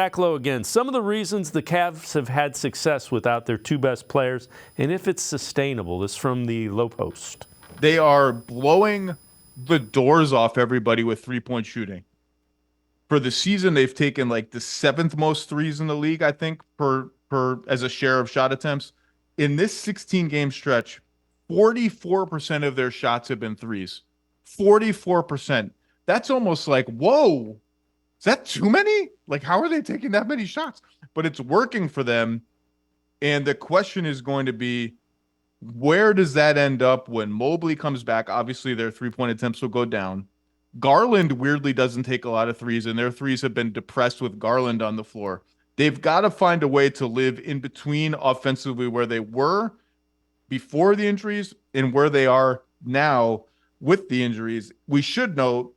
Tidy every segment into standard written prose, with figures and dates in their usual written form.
Zach Lowe again. Some of the reasons the Cavs have had success without their two best players, and if it's sustainable. This from the Low Post. They are blowing the doors off everybody with three-point shooting. For the season, they've taken like the 7th most threes in the league, I think, per as a share of shot attempts. In this 16-game stretch, 44% of their shots have been threes. 44%. That's almost like, whoa, is that too many? Like, how are they taking that many shots? But it's working for them. And the question is going to be, where does that end up when Mobley comes back? Obviously, their three-point attempts will go down. Garland weirdly doesn't take a lot of threes, and their threes have been depressed with Garland on the floor. They've got to find a way to live in between offensively where they were before the injuries and where they are now with the injuries. We should note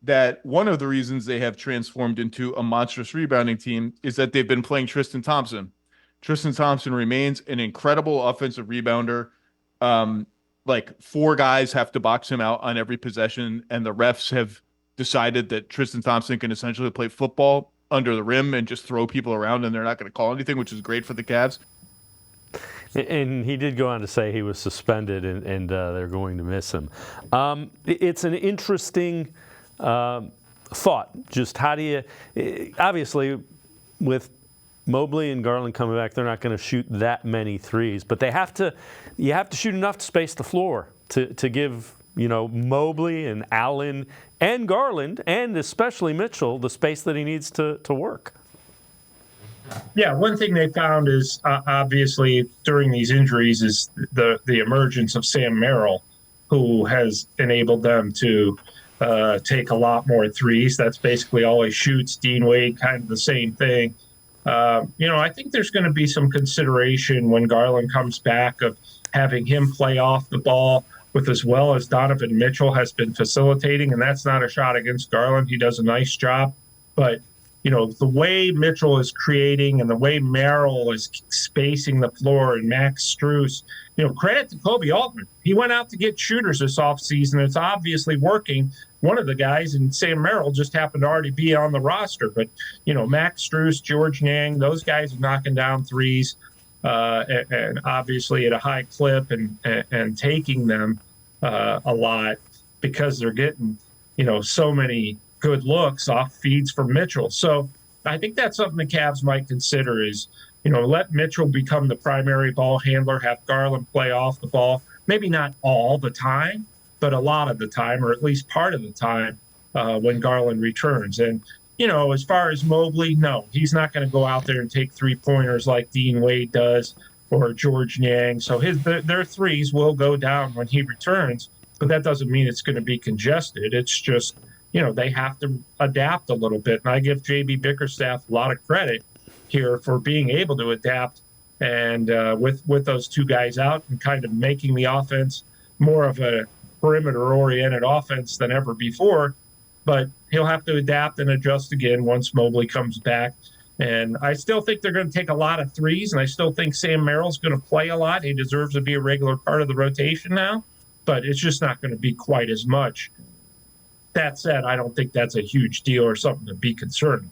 that one of the reasons they have transformed into a monstrous rebounding team is that they've been playing Tristan Thompson. Tristan Thompson remains an incredible offensive rebounder. Like 4 guys have to box him out on every possession, and the refs have decided that Tristan Thompson can essentially play football under the rim and just throw people around, and they're not going to call anything, which is great for the Cavs. And he did go on to say he was suspended, and they're going to miss him. It's an interesting thought. Just how do you, obviously, with Mobley and Garland coming back, they're not going to shoot that many threes, but you have to shoot enough to space the floor to give, Mobley and Allen and Garland and especially Mitchell the space that he needs to work. Yeah, one thing they found is obviously during these injuries is the emergence of Sam Merrill, who has enabled them to take a lot more threes. That's basically all he shoots. Dean Wade, kind of the same thing. I think there's going to be some consideration when Garland comes back of having him play off the ball with as well as Donovan Mitchell has been facilitating, and that's not a shot against Garland. He does a nice job. But, the way Mitchell is creating and the way Merrill is spacing the floor and Max Strus, credit to Kobe Altman. He went out to get shooters this offseason. It's obviously working. One of the guys, and Sam Merrill, just happened to already be on the roster. But, Max Strus, George Niang, those guys are knocking down threes and obviously at a high clip and taking them a lot because they're getting, so many good looks off feeds from Mitchell. So I think that's something the Cavs might consider is, let Mitchell become the primary ball handler, have Garland play off the ball, maybe not all the time, but a lot of the time, or at least part of the time when Garland returns. And, as far as Mobley, no, he's not going to go out there and take three-pointers like Dean Wade does or George Niang. So their threes will go down when he returns, but that doesn't mean it's going to be congested. It's just, they have to adapt a little bit. And I give J.B. Bickerstaff a lot of credit here for being able to adapt and with those 2 guys out and kind of making the offense more of a perimeter-oriented offense than ever before. But he'll have to adapt and adjust again once Mobley comes back. And I still think they're going to take a lot of threes, and I still think Sam Merrill's going to play a lot. He deserves to be a regular part of the rotation now, but it's just not going to be quite as much. That said, I don't think that's a huge deal or something to be concerned.